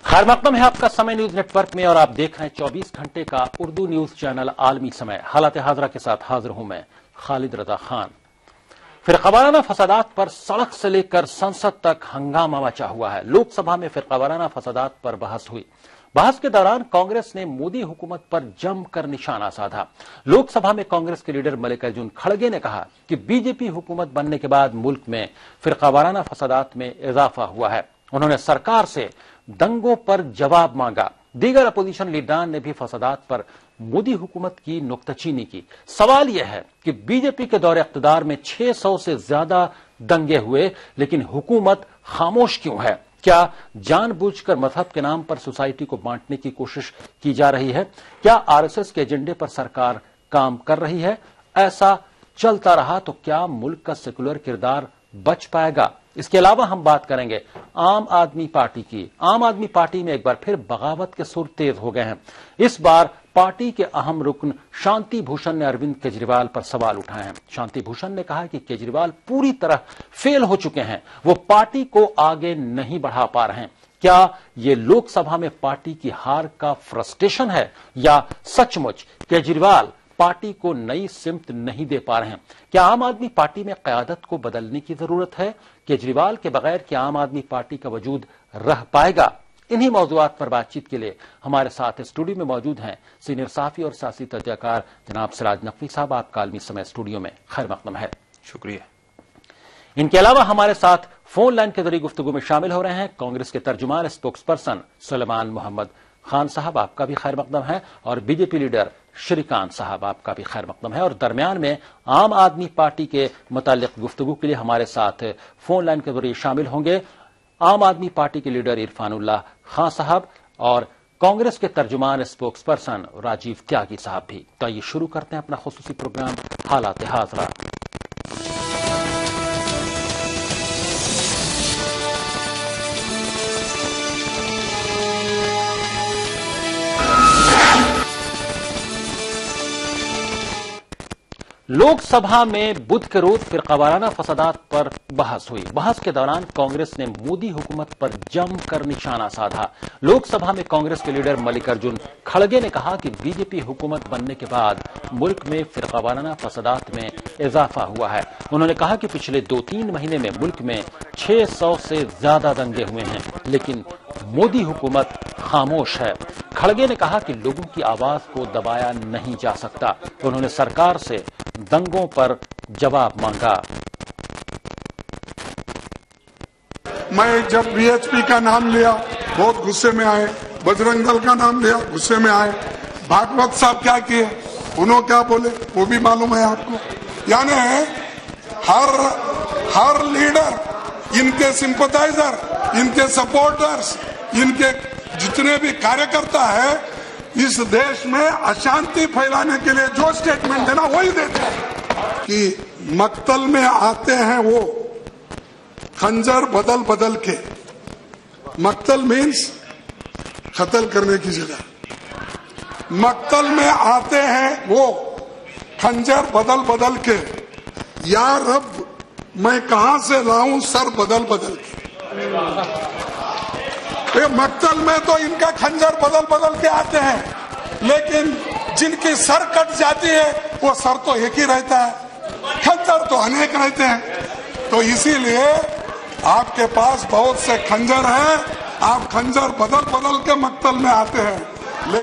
खैर मकदम है आपका समय न्यूज नेटवर्क में और आप देख रहे हैं 24 घंटे का उर्दू न्यूज चैनल आलमी समय। हालात हाजरा के साथ हाजिर हूं मैं खालिद रजा खान। फिरकावाराना फसादात पर सड़क से लेकर संसद तक हंगामा मचा हुआ है। लोकसभा में फिरकावाराना फसादात पर बहस हुई। बहस के दौरान कांग्रेस ने मोदी हुकूमत पर जमकर निशाना साधा। लोकसभा में कांग्रेस के लीडर मल्लिकार्जुन खड़गे ने कहा कि बीजेपी हुकूमत बनने के बाद मुल्क में फिरकावाराना फसादात में इजाफा हुआ है। उन्होंने सरकार से दंगों पर जवाब मांगा। दीगर अपोजिशन लीडरान ने भी फसादात पर मोदी हुकूमत की नुक्ताचीनी की। सवाल यह है कि बीजेपी के दौरे इख्तिदार में 600 से ज्यादा दंगे हुए, लेकिन हुकूमत खामोश क्यों है? क्या जानबूझकर मजहब के नाम पर सोसाइटी को बांटने की कोशिश की जा रही है? क्या आरएसएस के एजेंडे पर सरकार काम कर रही है? ऐसा चलता रहा तो क्या मुल्क का सेकुलर किरदार बच पाएगा? इसके अलावा हम बात करेंगे आम आदमी पार्टी की। आम आदमी पार्टी में एक बार फिर बगावत के सुर तेज हो गए हैं। इस बार पार्टी के अहम रुकन शांति भूषण ने अरविंद केजरीवाल पर सवाल उठाए हैं। शांति भूषण ने कहा कि केजरीवाल पूरी तरह फेल हो चुके हैं, वो पार्टी को आगे नहीं बढ़ा पा रहे हैं। क्या ये लोकसभा में पार्टी की हार का फ्रस्ट्रेशन है या सचमुच केजरीवाल पार्टी को नई सिमत नहीं दे पा रहे हैं? क्या आम आदमी पार्टी में क़यादत को बदलने की जरूरत है? केजरीवाल के बगैर क्या आम आदमी पार्टी का वजूद रह पाएगा? इन्हीं मौजूदात पर बातचीत के लिए हमारे साथ स्टूडियो में मौजूद हैं सीनियर साफी और सियासी तजज़ियाकार जनाब सिराज नकवी साहब। आपका आलमी समय स्टूडियो में खैर मकदम है। शुक्रिया। इनके अलावा हमारे साथ फोन लाइन के जरिए गुफ्तगू में शामिल हो रहे हैं कांग्रेस के तर्जुमान स्पोक्स पर्सन सुलेमान मोहम्मद खान साहब, आपका भी खैर मकदम है। और बीजेपी लीडर श्रीकांत साहब, आपका भी खैर मकदम है। और दरमियान में आम आदमी पार्टी के मुतालिक गुफ्तगू के लिए हमारे साथ फोन लाइन के जरिए शामिल होंगे आम आदमी पार्टी के लीडर इरफानुल्लाह खान साहब और कांग्रेस के तर्जुमान स्पोक्स पर्सन राजीव त्यागी साहब भी। तो आइए शुरू करते हैं अपना खुसूसी प्रोग्राम हालात हाजरा। लोकसभा में बुध के रोज फिरकावाराना फसादात पर बहस हुई। बहस के दौरान कांग्रेस ने मोदी हुकूमत पर जमकर निशाना साधा। लोकसभा में कांग्रेस के लीडर मल्लिकार्जुन खड़गे ने कहा कि बीजेपी हुकूमत बनने के बाद मुल्क में फिरकावाराना फसादात में इजाफा हुआ है। उन्होंने कहा कि पिछले 2-3 महीने में मुल्क में 600 से ज्यादा दंगे हुए हैं, लेकिन मोदी हुकूमत खामोश है। खड़गे ने कहा कि लोगों की आवाज को दबाया नहीं जा सकता। उन्होंने सरकार से दंगों पर जवाब मांगा। मैं जब बीएचपी का नाम लिया बहुत गुस्से में आए, बजरंग दल का नाम लिया गुस्से में आए, भागवत साहब क्या किए, उन्होंने क्या बोले वो भी मालूम है आपको। यानी हर लीडर, इनके सिंपथाइजर, इनके सपोर्टर्स, इनके जितने भी कार्यकर्ता है इस देश में अशांति फैलाने के लिए जो स्टेटमेंट देना वही देते हैं कि मक्तल में आते हैं वो खंजर बदल बदल के। मक्तल मीन्स कत्ल करने की जगह, मक्तल में आते हैं वो खंजर बदल बदल के। या रब मैं कहां से लाऊं सर बदल बदल के। मक्तल में तो इनका खंजर बदल बदल के आते हैं, लेकिन जिनकी सर कट जाती है वो सर तो एक ही रहता है, खंजर तो अनेक रहते हैं। तो इसीलिए आपके पास बहुत से खंजर हैं, आप खंजर बदल बदल के मक्तल में आते हैं।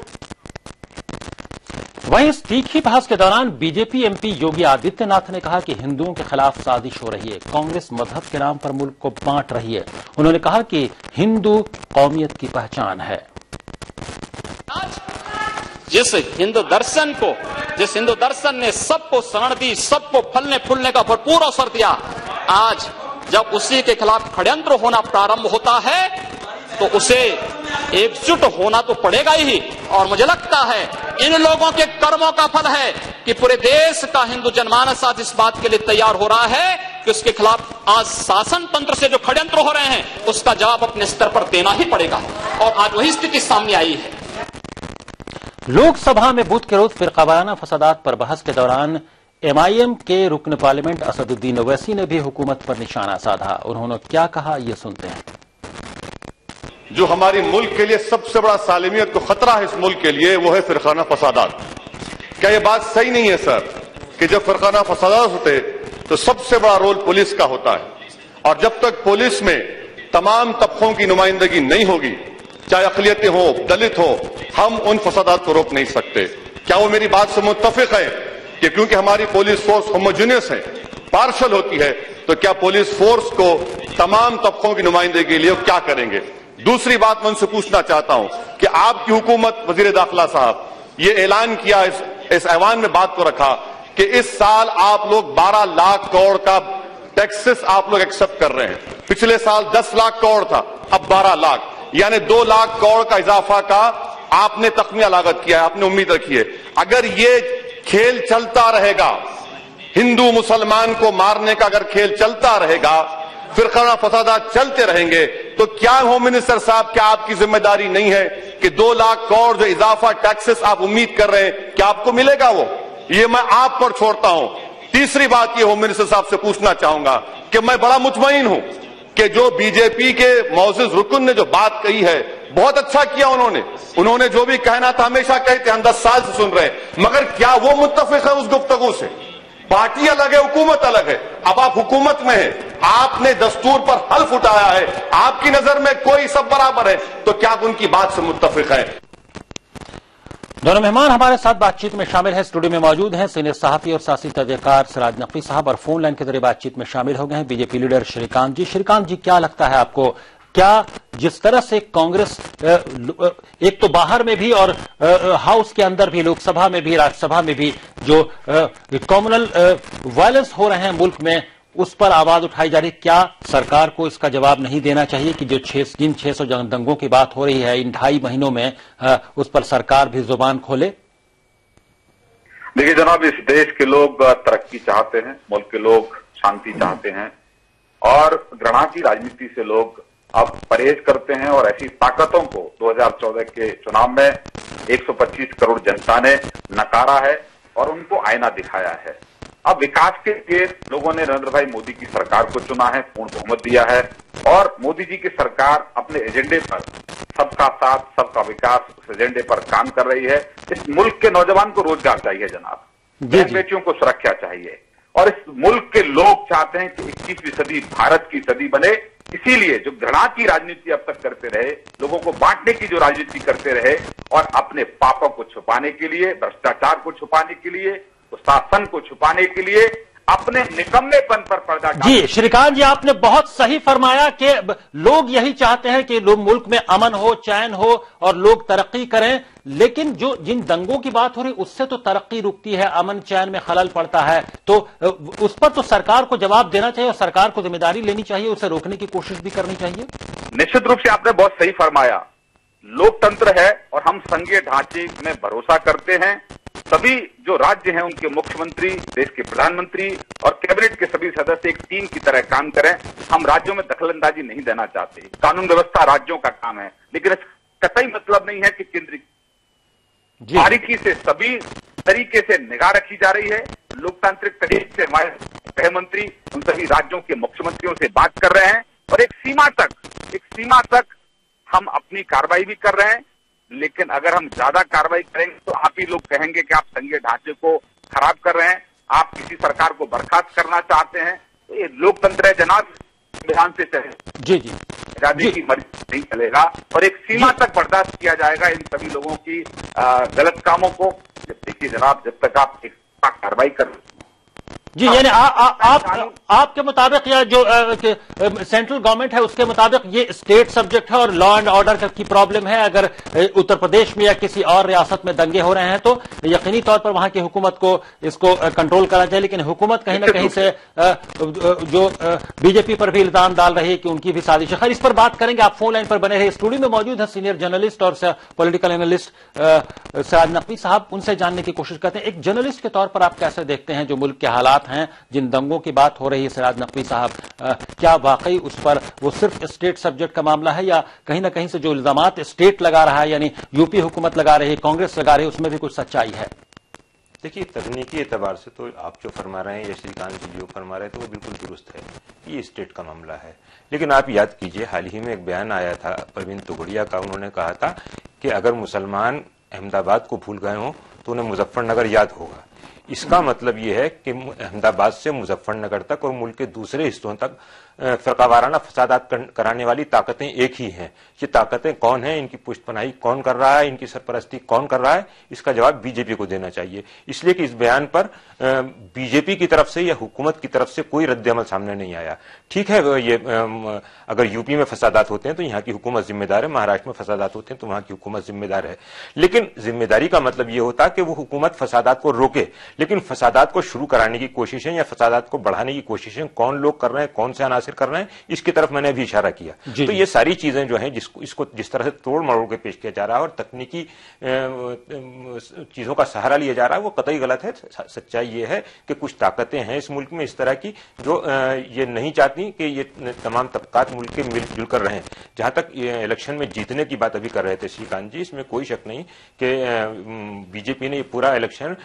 वहीं इस तीखी बहस के दौरान बीजेपी एमपी योगी आदित्यनाथ ने कहा कि हिंदुओं के खिलाफ साजिश हो रही है, कांग्रेस मजहब के नाम पर मुल्क को बांट रही है। उन्होंने कहा कि हिंदू कौमियत की पहचान है। जिस हिंदू दर्शन ने सबको शरण दी, सबको फलने फूलने का भरपूर अवसर दिया, आज जब उसी के खिलाफ षड्यंत्र होना प्रारंभ होता है तो उसे एकजुट होना तो पड़ेगा ही। और मुझे लगता है इन लोगों के कर्मों का फल है कि पूरे देश का हिंदू जनमानस आज इस बात के लिए तैयार हो रहा है कि उसके खिलाफ आज शासन तंत्र से जो षड्यंत्र हो रहे हैं उसका जवाब अपने स्तर पर देना ही पड़ेगा। और आज वही स्थिति सामने आई है। लोकसभा में बुध के रोज फिरकावाराना फसादात पर बहस के दौरान एमआईएम के रुकन पार्लियामेंट असदुद्दीन ओवैसी ने भी हुकूमत पर निशाना साधा। उन्होंने क्या कहा, ये सुनते हैं। जो हमारी मुल्क के लिए सबसे बड़ा सालिमियत को खतरा है इस मुल्क के लिए, वो है फिरकाना फसादात। क्या ये बात सही नहीं है सर कि जब फिरकाना फसादात होते तो सबसे बड़ा रोल पुलिस का होता है, और जब तक पुलिस में तमाम तबकों की नुमाइंदगी नहीं होगी, चाहे अक़लियतें हो, दलित हो, हम उन फसादात को रोक नहीं सकते। क्या वो मेरी बात से मुत्तफिक है कि क्योंकि हमारी पुलिस फोर्स होमोजेनियस है, पार्शल होती है, तो क्या पुलिस फोर्स को तमाम तबकों की नुमाइंदगी के लिए क्या करेंगे? दूसरी बात मैं उनसे पूछना चाहता हूं कि आपकी हुकूमत, वजीर दाखिला साहब, ये ऐलान किया, इस ऐवान में बात को रखा कि इस साल आप लोग 12 लाख करोड़ का टैक्सेस आप लोग एक्सेप्ट कर रहे हैं। पिछले साल 10 लाख करोड़ था, अब 12 लाख, यानी 2 लाख करोड़ का इजाफा का आपने तख्मिया लागत किया है, आपने उम्मीद रखी है। अगर ये खेल चलता रहेगा, हिंदू मुसलमान को मारने का अगर खेल चलता रहेगा, फिरकाना फसादात चलते रहेंगे, तो क्या होम मिनिस्टर साहब, क्या आपकी जिम्मेदारी नहीं है कि 2 लाख करोड़ जो इजाफा टैक्सेस आप उम्मीद कर रहे हैं, क्या आपको मिलेगा? वो ये मैं आप पर छोड़ता हूं। तीसरी बात ये होम मिनिस्टर साहब से पूछना चाहूंगा कि मैं बड़ा मुतमईन हूं कि जो बीजेपी के मौजूद रुकन ने जो बात कही है, बहुत अच्छा किया उन्होंने जो भी कहना था हमेशा कहते, हम 10 साल से सुन रहे हैं, मगर क्या वो मुत्तफिक है उस गुफ्तगू से? पार्टी अलग है, हुकूमत अलग है। अब आप हुकूमत में हैं, आपने दस्तूर पर हल्फ उठाया है, आपकी नजर में कोई सब बराबर है, तो क्या आप उनकी बात से मुत्तफिक है? दोनों मेहमान हमारे साथ बातचीत में शामिल हैं, स्टूडियो में मौजूद हैं सीनियर सहाफी और सियासी तजज़ियाकार सिराज नकवी साहब, और फोन लाइन के जरिए बातचीत में शामिल हो गए हैं बीजेपी लीडर श्रीकांत जी। श्रीकांत जी, क्या लगता है आपको, क्या जिस तरह से कांग्रेस एक तो बाहर में भी और हाउस के अंदर भी, लोकसभा में भी, राज्यसभा में भी जो कम्युनल वायलेंस हो रहे हैं मुल्क में, उस पर आवाज उठाई जा रही, क्या सरकार को इसका जवाब नहीं देना चाहिए कि जिन 600 दंगों की बात हो रही है इन 2.5 महीनों में, उस पर सरकार भी जुबान खोले? देखिए जनाब, इस देश के लोग तरक्की चाहते हैं, मुल्क के लोग शांति चाहते हैं, और घृणा की राजनीति से लोग अब परहेज करते हैं, और ऐसी ताकतों को 2014 के चुनाव में 125 करोड़ जनता ने नकारा है और उनको आईना दिखाया है। अब विकास के लिए लोगों ने नरेंद्र भाई मोदी की सरकार को चुना है, पूर्ण बहुमत दिया है, और मोदी जी की सरकार अपने एजेंडे पर, सबका साथ सबका विकास, उस एजेंडे पर काम कर रही है। इस मुल्क के नौजवान को रोजगार चाहिए जनाब, बहन बेटियों को सुरक्षा चाहिए, और इस मुल्क के लोग चाहते हैं कि 21वीं सदी भारत की सदी बने। इसीलिए जो घृणा की राजनीति अब तक करते रहे, लोगों को बांटने की जो राजनीति करते रहे, और अपने पापों को छुपाने के लिए, भ्रष्टाचार को छुपाने के लिए, शासन को छुपाने के लिए, अपने निकम्मेपन पर पर्दा डाल। जी श्रीकांत जी, आपने बहुत सही फरमाया कि लोग यही चाहते हैं कि लोग मुल्क में अमन हो, चैन हो और लोग तरक्की करें, लेकिन जो जिन दंगों की बात हो रही उससे तो तरक्की रुकती है, अमन चैन में खलल पड़ता है, तो उस पर तो सरकार को जवाब देना चाहिए और सरकार को जिम्मेदारी लेनी चाहिए, उसे रोकने की कोशिश भी करनी चाहिए। निश्चित रूप से आपने बहुत सही फरमाया, लोकतंत्र है और हम संघीय ढांचे में भरोसा करते हैं। सभी जो राज्य हैं उनके मुख्यमंत्री, देश के प्रधानमंत्री और कैबिनेट के सभी सदस्य एक टीम की तरह काम करें। हम राज्यों में दखलंदाजी नहीं देना चाहते, कानून व्यवस्था राज्यों का काम है, लेकिन इसका कतई मतलब नहीं है कि केंद्रीय बारीकी से सभी तरीके से निगाह रखी जा रही है। लोकतांत्रिक तरीके से हमारे गृह मंत्री उन सभी राज्यों के मुख्यमंत्रियों से बात कर रहे हैं, और एक सीमा तक हम अपनी कार्रवाई भी कर रहे हैं। लेकिन अगर हम ज्यादा कार्रवाई करेंगे तो आप ही लोग कहेंगे कि आप संघीय ढांचे को खराब कर रहे हैं, आप किसी सरकार को बर्खास्त करना चाहते हैं। तो ये लोकतंत्र है जनाब, संविधान से चले जी राजनीति की मर्जी नहीं चलेगा, और एक सीमा तक बर्दाश्त किया जाएगा इन सभी लोगों की गलत कामों को। देखिए जनाब, जब तक आप एक कार्रवाई कर जी, यानी आपके मुताबिक या जो सेंट्रल गवर्नमेंट है उसके मुताबिक ये स्टेट सब्जेक्ट है और लॉ एंड ऑर्डर की प्रॉब्लम है। अगर उत्तर प्रदेश में या किसी और रियासत में दंगे हो रहे हैं तो यकीनी तौर पर वहां की हुकूमत को इसको कंट्रोल करना चाहिए, लेकिन हुकूमत कहीं ना कहीं से जो बीजेपी पर भी इल्जाम डाल रही है कि उनकी भी साजिश है। खैर, इस पर बात करेंगे, आप फोन लाइन पर बने रहे। स्टूडियो में मौजूद है सीनियर जर्नलिस्ट और पॉलिटिकल एनालिस्ट सिराज नकवी साहब, उनसे जानने की कोशिश करते हैं। एक जर्नलिस्ट के तौर पर आप कैसे देखते हैं जो मुल्क के हालात हैं, जिन दंगों की बात हो रही है सिराज नकवी साहब, क्या वाकई उस पर वो सिर्फ स्टेट सब्जेक्ट का मामला है, या कहीं ना कहीं से जो इल्जामात स्टेट लगा रहा है, यानी यूपी हुकूमत लगा रही है, कांग्रेस लगा रही है, उसमें भी कुछ सच्चाई है? देखिए, तकनीकी एतबार से तो आप जो फरमा रहे हैं या श्रीकांत जी जो फरमा रहे थे वो बिल्कुल दुरुस्त है, ये स्टेट का मामला है। लेकिन आप याद कीजिए, हाल ही में एक बयान आया था प्रवीण तोगड़िया का, उन्होंने कहा था कि अगर मुसलमान अहमदाबाद को भूल गए हों तो उन्हें मुजफ्फरनगर याद होगा। इसका मतलब यह है कि अहमदाबाद से मुजफ्फरनगर तक और मुल्क के दूसरे हिस्सों तक फरकावाराना फसादात कराने वाली ताकतें एक ही हैं। ये ताकतें कौन हैं, इनकी पुष्टपनाही कौन कर रहा है, इनकी सरपरस्ती कौन कर रहा है, इसका जवाब बीजेपी को देना चाहिए। इसलिए कि इस बयान पर बीजेपी की तरफ से या हुकूमत की तरफ से कोई रद्द-ए-अमल सामने नहीं आया। ठीक है, ये अगर यूपी में फसादात होते हैं तो यहाँ की हुकूमत जिम्मेदार है, महाराष्ट्र में फसादात होते हैं तो वहां की हुकूमत जिम्मेदार है। लेकिन जिम्मेदारी का मतलब ये होता कि वो हुकूमत फसादात को रोके, लेकिन फसादात को शुरू कराने की कोशिशें या फसादात को बढ़ाने की कोशिशें कौन लोग कर रहे हैं, कौन से अनासिर कर रहे हैं, इसकी तरफ मैंने अभी इशारा किया। तो ये सारी चीजें जो हैं इसको जिस तरह से तोड़ मरोड़ के पेश किया जा रहा है और तकनीकी चीजों का सहारा लिया जा रहा है, वो कतई गलत है। सच्चाई ये है कि कुछ ताकतें हैं इस मुल्क में इस तरह की जो ये नहीं चाहती कि ये तमाम तबकात मुल्क के मिलजुल कर रहे हैं। जहां तक इलेक्शन में जीतने की बात अभी कर रहे थे श्रीकांत जी, इसमें कोई शक नहीं कि बीजेपी ने ये पूरा इलेक्शन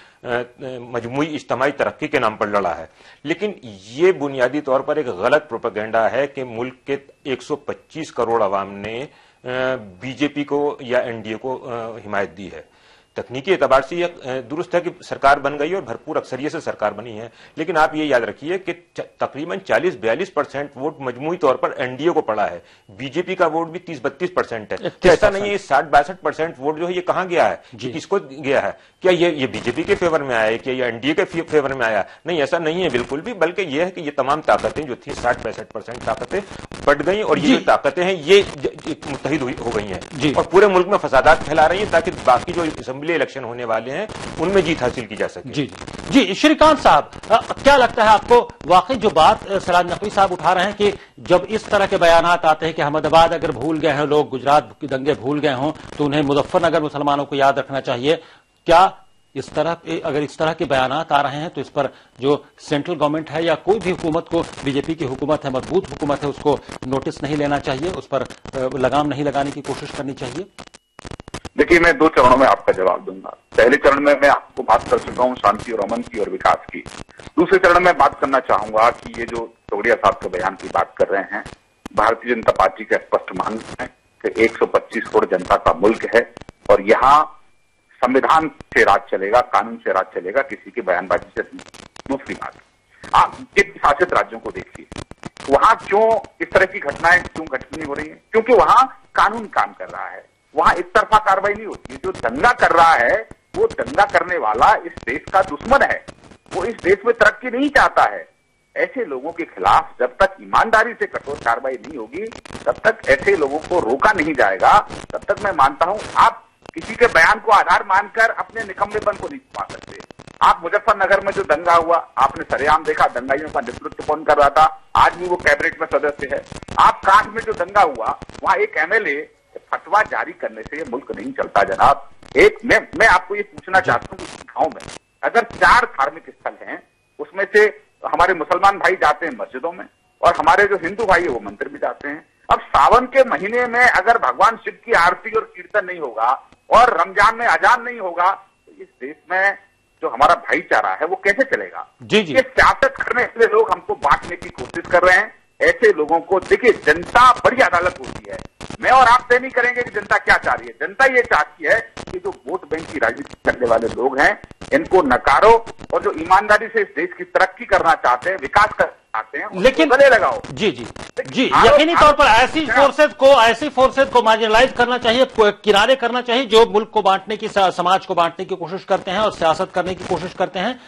मजमूई इज्तिमाई तरक्की के नाम पर लड़ा है। लेकिन ये बुनियादी तौर पर एक गलत प्रोपेगेंडा है कि मुल्क के 125 करोड़ अवाम ने बीजेपी को या एनडीए को हिमायत दी है। तकनीकी एतबार से यह दुरुस्त है कि सरकार बन गई और भरपूर अक्सरियत से सरकार बनी है, लेकिन आप ये याद रखिए कि तकरीबन 40-42% वोट मजमूई तौर पर एनडीए को पड़ा है। बीजेपी का वोट भी 30-32% है। तो ऐसा नहीं है 60-62% वोट जो है ये कहां गया है, किसको गया है? क्या ये बीजेपी के फेवर में आया है, क्या ये एनडीए के फेवर में आया? नहीं, ऐसा नहीं है बिल्कुल भी, बल्कि यह है कि ये तमाम ताकतें जो थी 60-65% ताकतें बढ़ गई और ये जो ताकतें हैं ये मुत्तहिद हो गई हैं और पूरे मुल्क में फसादात फैला रही हैं ताकि बाकी जो असेंबली इलेक्शन होने वाले हैं उनमें जीत हासिल की जा सके। जी श्रीकांत साहब, क्या लगता है आपको, वाकई जो बात सराज नकवी साहब उठा रहे हैं कि जब इस तरह के बयानात आते हैं कि अहमदाबाद अगर भूल गए हैं लोग, गुजरात के दंगे भूल गए हों तो उन्हें मुजफ्फरनगर मुसलमानों को याद रखना चाहिए, क्या इस तरह के बयानात आ रहे हैं तो इस पर जो सेंट्रल गवर्नमेंट है या कोई भी हुकूमत को, बीजेपी की हुकूमत है, मजबूत हुकूमत है, उसको नोटिस नहीं लेना चाहिए, उस पर लगाम नहीं लगाने की कोशिश करनी चाहिए? देखिए, मैं 2 चरणों में आपका जवाब दूंगा। पहले चरण में मैं आपको बात कर चुका हूं शांति और अमन की और विकास की। दूसरे चरण में बात करना चाहूंगा कि ये जो तोगड़िया साहब के बयान की बात कर रहे हैं, भारतीय जनता पार्टी का स्पष्ट मांग है कि 125 करोड़ जनता का मुल्क है और यहाँ संविधान से राज चलेगा, कानून से राज चलेगा, किसी की बयानबाजी से नहीं। दूसरी बात, आप केंद्र शासित राज्यों को देखिए, वहां क्यों इस तरह की घटनाएं क्यों घटित नहीं हो रही है? क्योंकि वहां कानून काम कर रहा है, वहां एक तरफा कार्रवाई नहीं होती है। जो दंगा कर रहा है वो दंगा करने वाला इस देश का दुश्मन है, वो इस देश में तरक्की नहीं चाहता है। ऐसे लोगों के खिलाफ जब तक ईमानदारी से कठोर कार्रवाई नहीं होगी, तब तक ऐसे लोगों को रोका नहीं जाएगा, तब तक मैं मानता हूं आप किसी के बयान को आधार मानकर अपने निकम्मेपन को नहीं छुपा सकते। आप मुजफ्फरनगर में जो दंगा हुआ, आपने सरेआम देखा, दंगाइयों का नेतृत्व कौन कर रहा था, आज भी वो कैबिनेट में सदस्य है। आप कांठ में जो दंगा हुआ, वहां एक एमएलए फतवा जारी करने से ये मुल्क नहीं चलता जनाब। मैं आपको ये पूछना चाहता हूँ कि गांव में अगर 4 धार्मिक स्थल हैं, उसमें से हमारे मुसलमान भाई जाते हैं मस्जिदों में और हमारे जो हिंदू भाई है वो मंदिर में जाते हैं। अब सावन के महीने में अगर भगवान शिव की आरती और कीर्तन नहीं होगा और रमजान में अजान नहीं होगा तो इस देश में जो हमारा भाईचारा है वो कैसे चलेगा? ये सियासत करने के लिए लोग हमको बांटने की कोशिश कर रहे हैं। ऐसे लोगों को देखिए, जनता बड़ी अदालत होती है। मैं और आप तय नहीं करेंगे कि जनता क्या चाह रही है। जनता ये चाहती है कि जो वोट बैंक की राजनीति करने वाले लोग हैं इनको नकारो और जो ईमानदारी से इस देश की तरक्की करना चाहते हैं, विकास करना चाहते हैं, लेकिन गले लगाओ। जी यकीनी तौर पर ऐसी फोर्सेज को मार्जिनलाइज करना चाहिए, किनारे करना चाहिए जो मुल्क को बांटने की, समाज को बांटने की कोशिश करते हैं और सियासत करने की कोशिश करते हैं।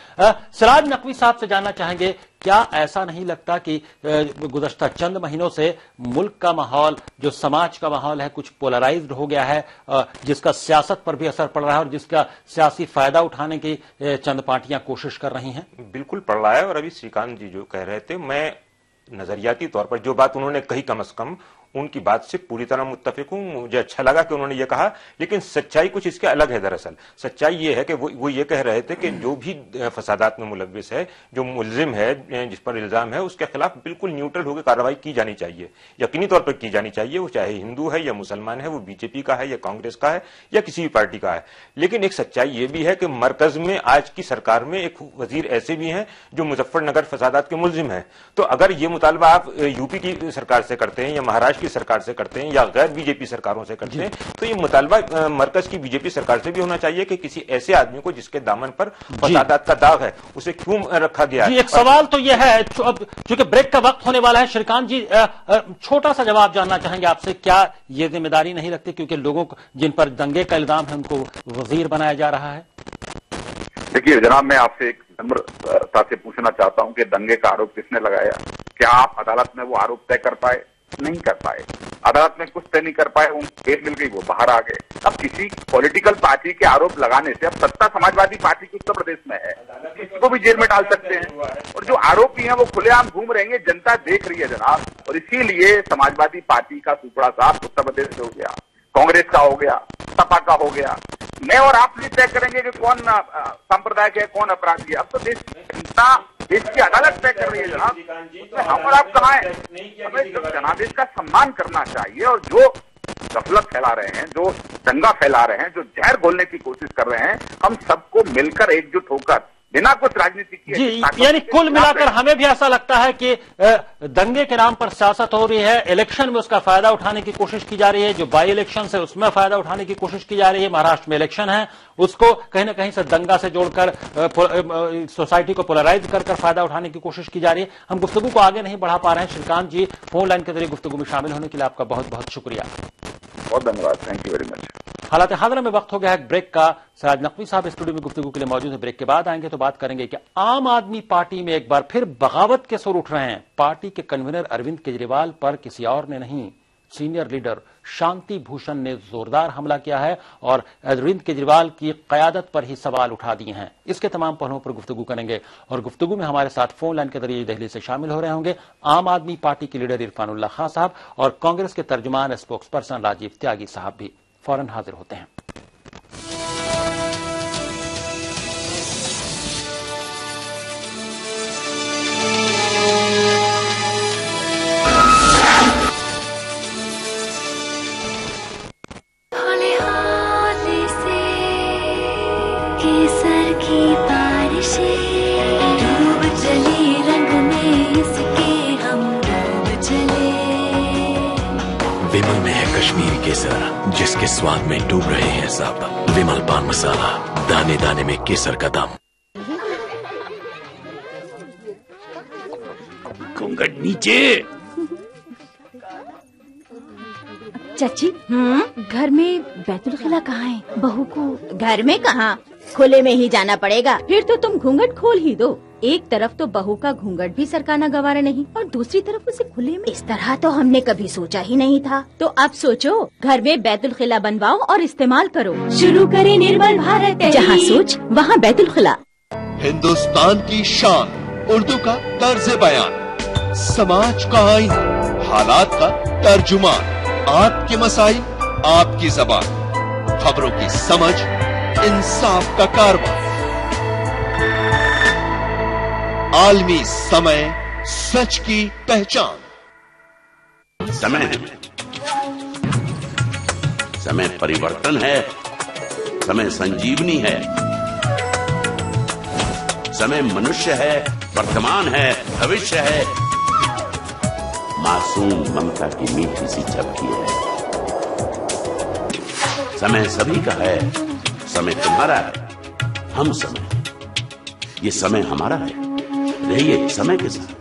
सिराज नकवी साहब से जानना चाहेंगे, क्या ऐसा नहीं लगता कि गुज़श्ता चंद महीनों से मुल्क का माहौल, जो समाज का माहौल है, कुछ पोलराइज्ड हो गया है, जिसका सियासत पर भी असर पड़ रहा है और जिसका सियासी फायदा उठाने की चंद पार्टियां कोशिश कर रही हैं? बिल्कुल पड़ रहा है। और अभी श्रीकांत जी जो कह रहे थे, मैं नजरियाती तौर पर जो बात उन्होंने कही, कम से कम उनकी बात से पूरी तरह मुत्तफिक हूं। मुझे अच्छा लगा कि उन्होंने ये कहा, लेकिन सच्चाई कुछ इसके अलग है। दरअसल सच्चाई ये है कि वो ये कह रहे थे कि जो भी फसादात में मुलव्विस है, जो मुलजिम है, जिस पर इल्जाम है, उसके खिलाफ बिल्कुल न्यूट्रल होकर कार्रवाई की जानी चाहिए, यकीनी तौर पर की जानी चाहिए। वो चाहे हिंदू है या मुसलमान है, वो बीजेपी का है या कांग्रेस का है या किसी भी पार्टी का है। लेकिन एक सच्चाई ये भी है कि मरकज में आज की सरकार में एक वजीर ऐसे भी हैं जो मुजफ्फरनगर फसादात के मुलजिम हैं। तो अगर ये मुतालबा आप यूपी की सरकार से करते हैं या महाराष्ट्र की सरकार से करते हैं या गैर बीजेपी सरकारों से करते हैं, तो ये मुतालबा मरकज की बीजेपी सरकार से भी होना चाहिए कि किसी ऐसे आदमी को जिसके दामन पर फसादात का दाग है, उसे क्यों रखा गया है। एक सवाल तो यह है, अब चूंकि ब्रेक का वक्त होने वाला है, श्रीकांत जी छोटा सा जवाब जानना चाहेंगे आपसे, क्या ये जिम्मेदारी नहीं लगती क्योंकि लोगों को जिन पर दंगे का इल्जाम है उनको वजीर बनाया जा रहा है? देखिए जनाब, मैं आपसे एक नम्रता से पूछना चाहता हूं कि दंगे का आरोप किसने लगाया? क्या आप अदालत में वो आरोप तय कर पाए? नहीं कर पाए। अदालत में कुछ तय नहीं कर पाए, उनको केस मिल गई, वो बाहर आ गए। अब किसी पॉलिटिकल पार्टी के आरोप लगाने से, अब सत्ता समाजवादी पार्टी की उत्तर प्रदेश में है, किसी को भी जेल में डाल सकते हैं, और जो आरोपी हैं वो खुलेआम घूम रहे हैं, जनता देख रही है जनाब। और इसीलिए समाजवादी पार्टी का सुपड़ा साफ उत्तर प्रदेश से हो गया, कांग्रेस का हो गया, सपा का हो गया। मैं और आप भी तय करेंगे कि कौन सांप्रदायिक है, कौन अपराधी है। अब तो देश की अदालत तय कर रही है जनाब, उसमें हम और आप कहाँ हैं? हमें जनादेश का सम्मान करना चाहिए, और जो गफलत फैला रहे हैं, जो दंगा फैला रहे हैं, जो जहर घोलने की कोशिश कर रहे हैं, हम सबको मिलकर एकजुट होकर बिना कुछ राजनीति की, जी, यानी कुल मिलाकर हमें भी ऐसा लगता है कि दंगे के नाम पर सियासत हो रही है, इलेक्शन में उसका फायदा उठाने की कोशिश की जा रही है, जो बाई इलेक्शन है उसमें फायदा उठाने की कोशिश की जा रही है। महाराष्ट्र में इलेक्शन है, उसको कहीं ना कहीं से दंगा से जोड़कर सोसाइटी को पोलराइज कर फायदा उठाने की कोशिश की जा रही है। हम गुफ्तगू को आगे नहीं बढ़ा पा रहे हैं। श्रीकांत जी, फोन लाइन के जरिए गुफ्तगू में शामिल होने के लिए आपका बहुत बहुत शुक्रिया। बहुत धन्यवाद, थैंक यू वेरी मच। हालात हाज़िर में वक्त हो गया है ब्रेक का। सिराज नकवी साहब स्टूडियो में गुफ्तगू के लिए मौजूद है। ब्रेक के बाद आएंगे तो बात करेंगे कि आम आदमी पार्टी में एक बार फिर बगावत के सुर उठ रहे हैं। पार्टी के कन्वीनर अरविंद केजरीवाल पर किसी और ने नहीं, सीनियर लीडर शांति भूषण ने जोरदार हमला किया है और अरविंद केजरीवाल की कयादत पर ही सवाल उठा दिए हैं। इसके तमाम पहलुओं पर गुफ्तगू करेंगे और गुफ्तगू में हमारे साथ फोन लाइन के जरिए दिल्ली से शामिल हो रहे होंगे आम आदमी पार्टी के लीडर इरफानुल्लाह खान साहब और कांग्रेस के तर्जुमान स्पोक्स पर्सन राजीव त्यागी साहब भी। फौरन हाजिर होते हैं। केसर की बारिशें डूब चली रंग में इसके हम डूब चले। विमल में है कश्मीरी केसर जिसके स्वाद में डूब रहे हैं सब। विमल पान मसाला, दाने दाने में केसर का दम। घूंघट नीचे। चाची, घर में बैतुल खिला कहाँ है? बहू को घर में कहाँ, खुले में ही जाना पड़ेगा। फिर तो तुम घूंघट खोल ही दो। एक तरफ तो बहू का घूंघट भी सरकाना गवारा नहीं और दूसरी तरफ उसे खुले में। इस तरह तो हमने कभी सोचा ही नहीं था। तो अब सोचो, घर में बैतुल खिला बनवाओ और इस्तेमाल करो। शुरू करें निर्मल भारत, जहाँ सोच वहाँ बैतुल खिला। हिंदुस्तान की शान, उर्दू का तर्ज बयान, समाज का आईना, हालात का तर्जुमान, आपके मसाइल आपकी जबान, खबरों की समझ, इंसाफ का कारवां। आलमी समय, सच की पहचान। समय परिवर्तन है, समय संजीवनी है, समय मनुष्य है, वर्तमान है, भविष्य है, मासूम ममता की मीठी सी झपकी है। समय सभी का है, समय तुम्हारा है, हम समय, ये समय हमारा है। रहिए समय के साथ।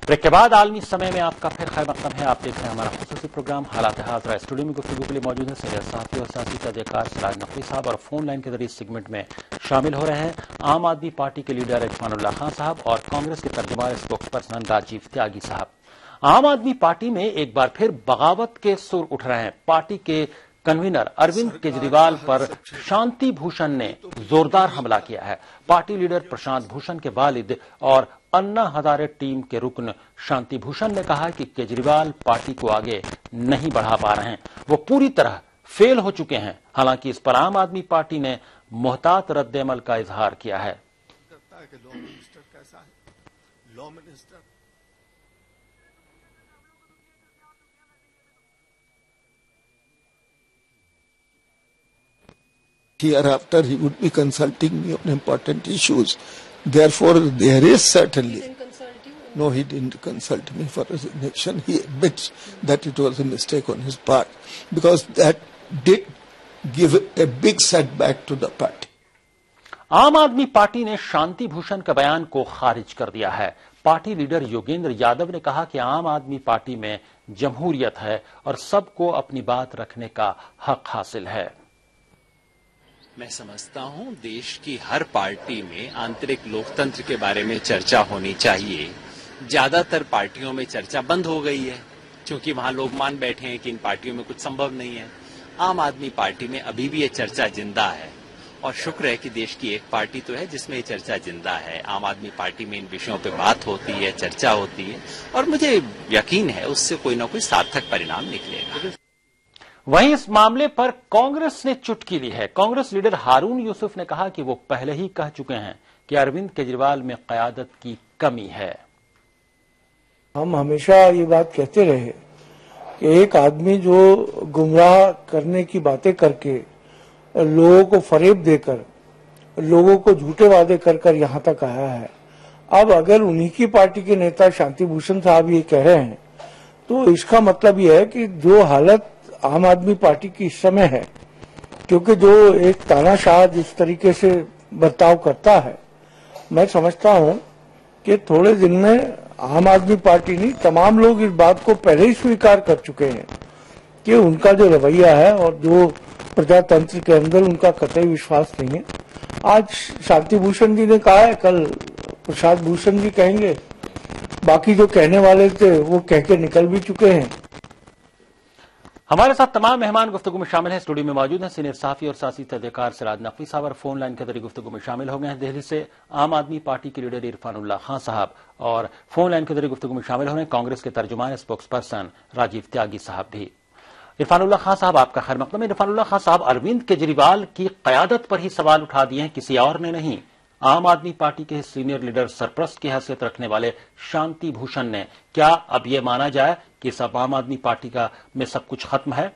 ब्रेक के बाद आलमी समय में आपका फिर खैर मकदम है। आप देख रहे हैं हमारा खुसूसी प्रोग्राम हालात हाज़िर। स्टूडियो में गुफ्तगू के लिए मौजूद है सीनियर साथी और सियासी तहज़ीरकार सिराज नकवी साहब और फोन लाइन के जरिए इस सेगमेंट में शामिल हो रहे हैं आम आदमी पार्टी के लीडर इरफानुल्लाह खान साहब और कांग्रेस के तर्जुमान स्पोक्स पर्सन राजीव त्यागी साहब। आम आदमी पार्टी में एक बार फिर बगावत के सुर उठ रहे हैं। पार्टी के कन्वीनर अरविंद केजरीवाल पर शांति भूषण ने जोरदार हमला किया है। पार्टी लीडर प्रशांत भूषण के वालिद और अन्ना हजारे टीम के रुकन शांति भूषण ने कहा कि केजरीवाल पार्टी को आगे नहीं बढ़ा पा रहे हैं, वो पूरी तरह फेल हो चुके हैं। हालांकि इस पर आम आदमी पार्टी ने मोहतात रद्देअमल का इजहार किया है। Hereafter, he would be consulting me on important issues. Therefore, there is certainly. No, he didn't consult me for resignation. He admits that it was a mistake on his part, because that did give a big setback to the party. आम आदमी party ने शांति भूषण के बयान को खारिज कर दिया है। पार्टी लीडर योगेंद्र यादव ने कहा कि आम आदमी पार्टी में जमहूरियत है और सबको अपनी बात रखने का हक हासिल है। मैं समझता हूं देश की हर पार्टी में आंतरिक लोकतंत्र के बारे में चर्चा होनी चाहिए। ज्यादातर पार्टियों में चर्चा बंद हो गई है क्योंकि वहां लोग मान बैठे हैं कि इन पार्टियों में कुछ संभव नहीं है। आम आदमी पार्टी में अभी भी ये चर्चा जिंदा है और शुक्र है कि देश की एक पार्टी तो है जिसमें ये चर्चा जिंदा है। आम आदमी पार्टी में इन विषयों पे बात होती है, चर्चा होती है और मुझे यकीन है उससे कोई ना कोई सार्थक परिणाम निकलेगा। वहीं इस मामले पर कांग्रेस ने चुटकी ली है। कांग्रेस लीडर हारून यूसुफ ने कहा कि वो पहले ही कह चुके हैं कि अरविंद केजरीवाल में क़यादत की कमी है। हम हमेशा ये बात कहते रहे कि एक आदमी जो गुमराह करने की बातें करके, लोगों को फरेब देकर, लोगों को झूठे वादे कर कर यहां तक आया है, अब अगर उन्हीं की पार्टी के नेता शांति भूषण साहब ये कह रहे हैं तो इसका मतलब ये है कि जो हालत आम आदमी पार्टी की इस समय है, क्योंकि जो एक तानाशाह जिस तरीके से बर्ताव करता है, मैं समझता हूं कि थोड़े दिन में आम आदमी पार्टी नहीं, तमाम लोग इस बात को पहले ही स्वीकार कर चुके हैं कि उनका जो रवैया है और जो प्रजातंत्र के अंदर उनका कतई विश्वास नहीं है। आज शांति भूषण जी ने कहा है, कल प्रशांत भूषण जी कहेंगे, बाकी जो कहने वाले थे वो कह के निकल भी चुके हैं। हमारे साथ तमाम मेहमान गुफ्तगू में शामिल हैं। स्टूडियो में मौजूद हैं सीनियर साफी और सियासी तहजीरकार सिराज नकवी साहब और फोन लाइन के जरिए गुफ्तगू में शामिल हो गए हैं दिल्ली से आम आदमी पार्टी के लीडर इरफानुल्लाह खान साहब और फोन लाइन के जरिए गुफ्तगू में शामिल हो रहे हैं कांग्रेस के तर्जुमान स्पोक्स पर्सन राजीव त्यागी साहब भी। इरफानुल्लाह खान साहब, आपका खैर मकदम। इरफानुल्लाह खान साहब, अरविंद केजरीवाल की क़यादत पर ही सवाल उठा दिए हैं, किसी और ने नहीं। आम आदमी पार्टी के सीनियर लीडर सरप्रस्त की हैसियत रखने वाले शांति भूषण ने। क्या अब यह माना जाए कि सब आम आदमी पार्टी का में सब कुछ खत्म है?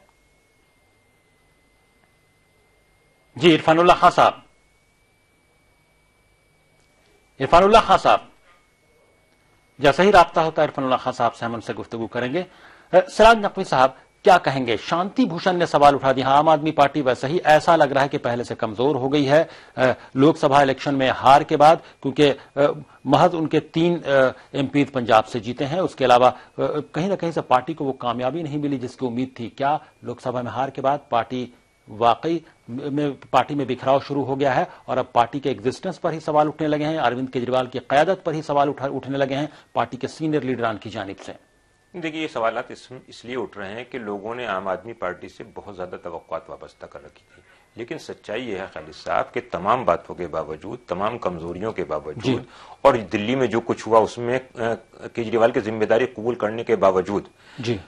जी इरफानुल्लाह खान साहब। इरफानुल्लाह खान साहब, जैसा ही राब्ता होता है इरफानुल्लाह खान साहब से हम उनसे गुफ्तगू करेंगे। सिराज नकवी साहब, क्या कहेंगे? शांति भूषण ने सवाल उठा दिया, आम आदमी पार्टी वैसे ही ऐसा लग रहा है कि पहले से कमजोर हो गई है लोकसभा इलेक्शन में हार के बाद, क्योंकि महज उनके 3 एमपी पंजाब से जीते हैं। उसके अलावा कहीं ना कहीं से पार्टी को वो कामयाबी नहीं मिली जिसकी उम्मीद थी। क्या लोकसभा में हार के बाद पार्टी वाकई में पार्टी में बिखराव शुरू हो गया है और अब पार्टी के एग्जिस्टेंस पर ही सवाल उठने लगे हैं, अरविंद केजरीवाल की क़यादत पर ही सवाल उठने लगे हैं पार्टी के सीनियर लीडरान की जानिब से? देखिए, ये सवालात इसलिए उठ रहे हैं कि लोगों ने आम आदमी पार्टी से बहुत ज्यादा तवक्कुआत वाबस्ता कर रखी थी, लेकिन सच्चाई ये है खालिद साहब कि तमाम बातों के बावजूद, तमाम कमजोरियों के बावजूद और दिल्ली में जो कुछ हुआ उसमें केजरीवाल की जिम्मेदारी कबूल करने के बावजूद जी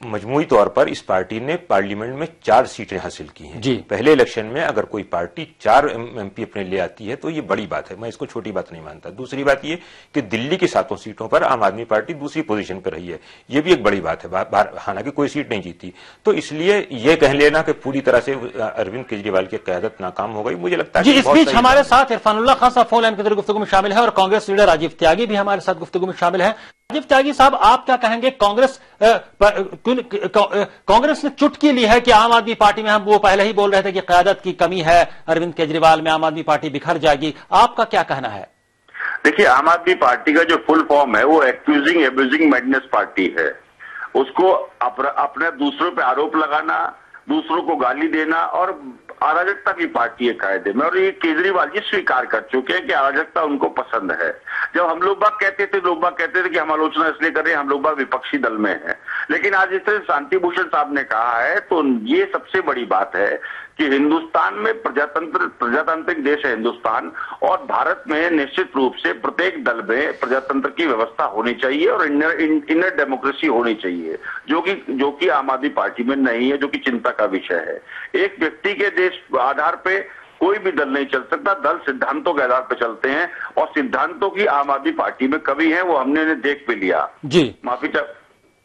मजमूई तौर पर इस पार्टी ने पार्लियामेंट में 4 सीटें हासिल की हैं। जी पहले इलेक्शन में अगर कोई पार्टी 4 एमपी अपने ले आती है तो ये बड़ी बात है, मैं इसको छोटी बात नहीं मानता। दूसरी बात ये कि दिल्ली की 7 सीटों पर आम आदमी पार्टी दूसरी पोजीशन पर रही है, ये भी एक बड़ी बात है। हालांकि कोई सीट नहीं जीती, तो इसलिए ये कह लेना कि पूरी तरह से अरविंद केजरीवाल की क़यादत नाकाम हो गई, मुझे लगता है। जी, इस बीच हमारे साथ इरफानुल्लाह खान साहब फोन लाइन के जरिए गुफ्तगू में शामिल है और कांग्रेस लीडर राजीव त्यागी भी हमारे साथ गुफ्तगू में शामिल है। राजीव त्यागी साहब, आप क्या कहेंगे? कांग्रेस ने चुटकी ली है कि आम आदमी पार्टी में, हम वो पहले ही बोल रहे थे कि क़यादत की कमी है, अरविंद केजरीवाल में आम आदमी पार्टी बिखर जाएगी, आपका क्या कहना है? देखिए, आम आदमी पार्टी का जो फुल फॉर्म है वो एक्यूजिंग एब्यूजिंग मैडनेस पार्टी है। उसको अपने दूसरों पे आरोप लगाना, दूसरों को गाली देना और अराजकता की पार्टी है कायदे में, और ये केजरीवाल जी स्वीकार कर चुके हैं कि अराजकता उनको पसंद है। जब हम लोग बात कहते थे, लोग बात कहते थे कि हम आलोचना इसलिए कर रहे हैं, हम लोग बात विपक्षी दल में है, लेकिन आज इस तरह शांति भूषण साहब ने कहा है तो ये सबसे बड़ी बात है कि हिंदुस्तान में प्रजातांत्रिक देश है हिंदुस्तान, और भारत में निश्चित रूप से प्रत्येक दल में प्रजातंत्र की व्यवस्था होनी चाहिए और इनर डेमोक्रेसी होनी चाहिए, जो कि आम आदमी पार्टी में नहीं है, जो कि चिंता का विषय है। एक व्यक्ति के देश आधार पे कोई भी दल नहीं चल सकता, दल सिद्धांतों के आधार पर चलते हैं, और सिद्धांतों की आम आदमी पार्टी में कभी है वो हमने देख भी लिया। जी माफी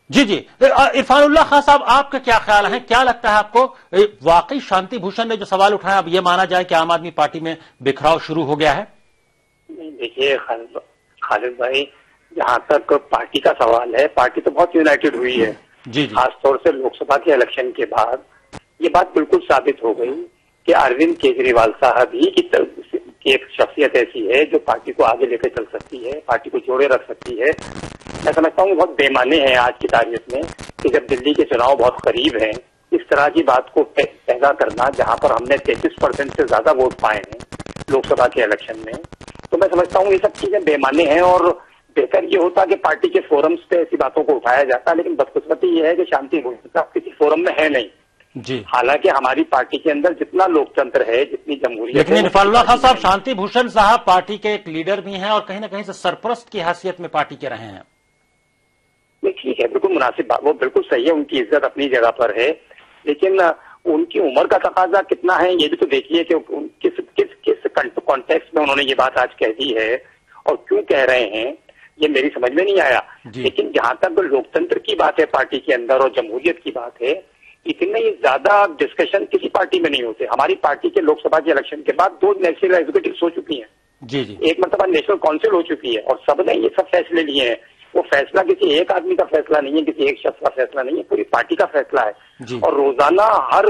जी इरफानुल्लाह खान साहब, आपका क्या ख्याल है, क्या लगता है आपको, वाकई शांति भूषण ने जो सवाल उठाया, अब ये माना जाए कि आम आदमी पार्टी में बिखराव शुरू हो गया है? नहीं, देखिए खालिद भाई, जहां तक पार्टी का सवाल है, पार्टी तो बहुत यूनाइटेड हुई है। जी खासतौर से लोकसभा के इलेक्शन के बाद ये बात बिल्कुल साबित हो गई कि अरविंद केजरीवाल साहब ही की एक शख्सियत ऐसी है जो पार्टी को आगे लेकर चल सकती है, पार्टी को जोड़े रख सकती है। मैं समझता हूँ बहुत बेमाने हैं आज की तारीख में कि जब दिल्ली के चुनाव बहुत करीब हैं, इस तरह की बात को पैदा करना, जहां पर हमने 33% से ज्यादा वोट पाए हैं लोकसभा के इलेक्शन में, तो मैं समझता हूँ ये सब चीजें बेमाने हैं। और बेहतर ये होता कि पार्टी के फोरम्स पे ऐसी बातों को उठाया जाता, लेकिन बदकिस्मती ये है कि शांति भूषण किसी फोरम में है नहीं। जी, हालांकि हमारी पार्टी के अंदर जितना लोकतंत्र है, जितनी जमहूरियत है, लेकिन इरफानुल्लाह खान साहब, शांति भूषण साहब पार्टी के एक लीडर भी हैं और कहीं ना कहीं से सरपरस्त की हैसियत में पार्टी के रहे हैं। ठीक है, बिल्कुल मुनासिब बात, वो बिल्कुल सही है, उनकी इज्जत अपनी जगह पर है, लेकिन उनकी उम्र का तकाजा कितना है ये भी तो देखिए कि किस कॉन्टेक्स्ट में उन्होंने ये बात आज कह दी है और क्यों कह रहे हैं, ये मेरी समझ में नहीं आया। लेकिन जहां तक लोकतंत्र की बात है पार्टी के अंदर और जमहूरियत की बात है, इतने ज्यादा डिस्कशन किसी पार्टी में नहीं होते। हमारी पार्टी के लोकसभा के इलेक्शन के बाद 2 नेशनल एग्जीक्यूटिव हो चुकी हैं, जी, एक मरतबा नेशनल काउंसिल हो चुकी है, और सबने ये सब फैसले लिए हैं। वो फैसला किसी एक आदमी का फैसला नहीं है, किसी एक शख्स का फैसला नहीं है, पूरी पार्टी का फैसला है। और रोजाना हर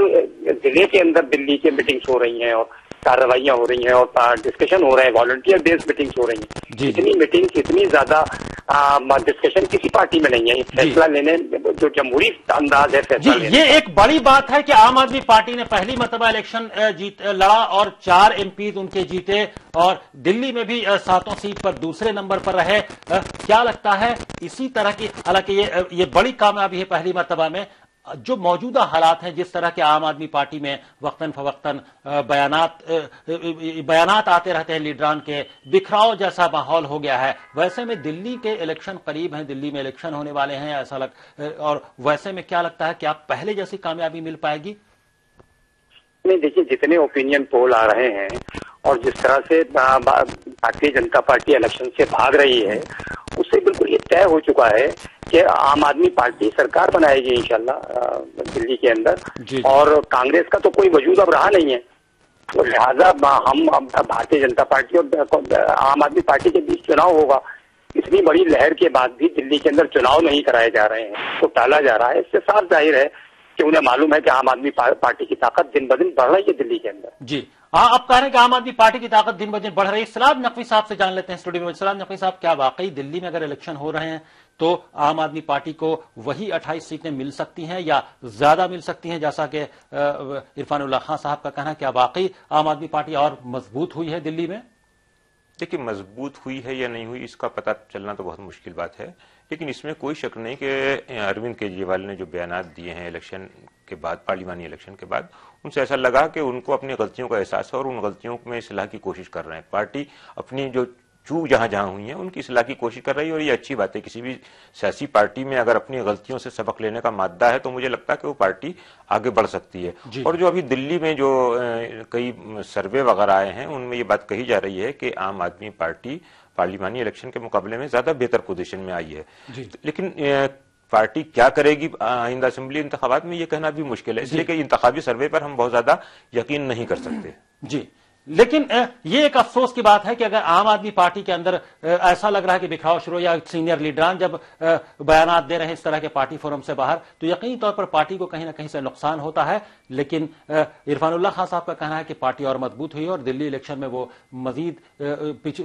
जिले के अंदर दिल्ली की मीटिंग्स हो रही हैं और कार्रवाइयां हो रही हैं और डिस्कशन हो रहे हैं, वॉलंटियर बेस्ड मीटिंग्स हो रही हैं। इतनी मीटिंग्स, इतनी ज्यादा डिस्कशन किसी पार्टी में नहीं है। फैसला लेने जो जमहूरी अंदाज है फैसला लेने, ये एक बड़ी बात है कि आम आदमी पार्टी ने पहली मरतबा इलेक्शन लड़ा और 4 MP उनके जीते, और दिल्ली में भी 7 सीट पर दूसरे नंबर पर रहे। क्या लगता है इसी तरह की, हालांकि ये बड़ी कामयाबी है पहली मरतबा में, जो मौजूदा हालात हैं, जिस तरह के आम आदमी पार्टी में वक्तन फवक्तन बयानात आते रहते हैं लीडरान के, बिखराव जैसा माहौल हो गया है, वैसे में दिल्ली के इलेक्शन करीब हैं, दिल्ली में इलेक्शन होने वाले हैं ऐसा और वैसे में क्या लगता है कि आप पहले जैसी कामयाबी मिल पाएगी? नहीं, देखिए जितने ओपिनियन पोल आ रहे हैं और जिस तरह से भारतीय जनता पार्टी इलेक्शन से भाग रही है, उससे बिल्कुल ये तय हो चुका है कि आम आदमी पार्टी सरकार बनाएगी इंशाल्लाह दिल्ली के अंदर, और कांग्रेस का तो कोई वजूद अब रहा नहीं है। तो लिहाजा हम भारतीय जनता पार्टी और आम आदमी पार्टी के बीच चुनाव होगा। इतनी बड़ी लहर के बाद भी दिल्ली के अंदर चुनाव नहीं कराए जा रहे हैं, तो टाला जा रहा है। इससे साफ जाहिर है कि उन्हें मालूम है कि आम आदमी पार्टी की ताकत दिन ब दिन बढ़ रही है दिल्ली के अंदर। जी, आप कह रहे हैं कि आम आदमी पार्टी की ताकत दिन ब दिन बढ़ रही है। सलाम नकवी साहब से जान लेते हैं स्टूडियो में। सलाम नकवी साहब, क्या वाकई दिल्ली में अगर इलेक्शन हो रहे हैं तो आम आदमी पार्टी को वही 28 सीटें मिल सकती हैं या ज्यादा मिल सकती हैं, जैसा कि इरफानुल्लाह खान साहब का कहना है? क्या वाकई आम आदमी पार्टी और मजबूत हुई है दिल्ली में? देखिए, मजबूत हुई है या नहीं हुई इसका पता चलना तो बहुत मुश्किल बात है, लेकिन इसमें कोई शक नहीं कि अरविंद केजरीवाल ने जो बयानात दिए हैं इलेक्शन के बाद, पार्लिमानी इलेक्शन के बाद, उनसे ऐसा लगा कि उनको अपनी गलतियों का एहसास है और उन गलतियों में इस्लाह की कोशिश कर रहे हैं। पार्टी अपनी जो चूक जहां जहां हुई है उनकी इस्लाह की कोशिश कर रही है, और ये अच्छी बात है। किसी भी सियासी पार्टी में अगर अपनी गलतियों से सबक लेने का मादा है तो मुझे लगता है कि वो पार्टी आगे बढ़ सकती है। और जो अभी दिल्ली में जो कई सर्वे वगैरह आए हैं उनमें ये बात कही जा रही है कि आम आदमी पार्टी पार्लिमानी इलेक्शन के मुकाबले में ज्यादा बेहतर पोजीशन में आई है। लेकिन पार्टी क्या करेगी आइंदा असेंबली इंतखाबात में, ये कहना भी मुश्किल है, इसलिए कि इंतखाबी सर्वे पर हम बहुत ज्यादा यकीन नहीं कर सकते। जी, लेकिन ये एक अफसोस की बात है कि अगर आम आदमी पार्टी के अंदर ऐसा लग रहा है कि बिखराव शुरू, या सीनियर लीडरान जब बयानात दे रहे हैं इस तरह के पार्टी फोरम से बाहर, तो यकीनी तौर पर पार्टी को कहीं ना कहीं से नुकसान होता है। लेकिन इरफानुल्लाह खान साहब का कहना है कि पार्टी और मजबूत हुई और दिल्ली इलेक्शन में वो मजीद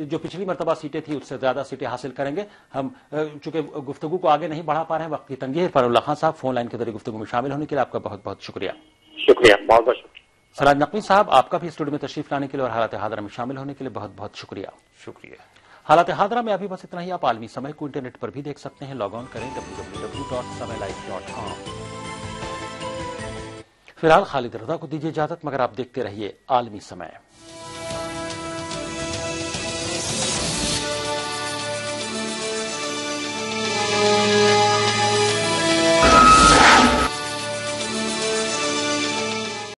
जो पिछली मरतबा सीटें थी उससे ज्यादा सीटें हासिल करेंगे। हम चूंकि गुफ्तगू को आगे नहीं बढ़ा पा रहे हैं, वक्त की तंगी है। इरफानुल्लाह खान साहब, फोन लाइन के जरिए गुफ्तगू में शामिल होने के लिए आपका बहुत बहुत शुक्रिया। शुक्रिया, बहुत बहुत शुक्रिया। सराज नकवी साहब, आपका भी स्टूडियो में तशरीफ लाने के लिए और हालात हादरा में शामिल होने के लिए बहुत बहुत शुक्रिया। हालात हादरा में अभी बस इतना ही। आप आलमी समय को इंटरनेट पर भी देख सकते हैं। लॉग ऑन करें www.samaylive.com। फिलहाल खालिद रजा को दीजिए इजाजत, मगर आप देखते रहिए आलमी समय।